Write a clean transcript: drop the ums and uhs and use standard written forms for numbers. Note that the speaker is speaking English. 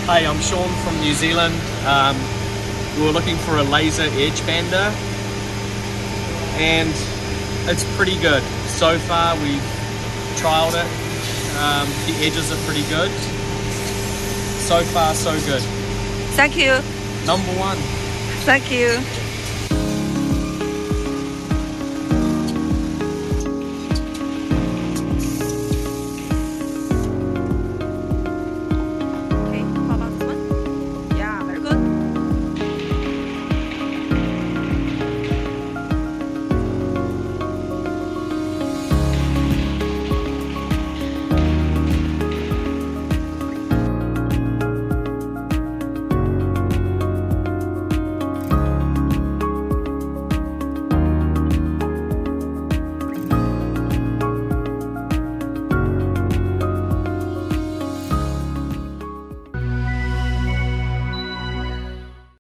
Hey, I'm Sean from New Zealand. We were looking for a laser edge bander and it's pretty good. So far we've trialed it. The edges are pretty good. So far so good. Thank you. Number one. Thank you.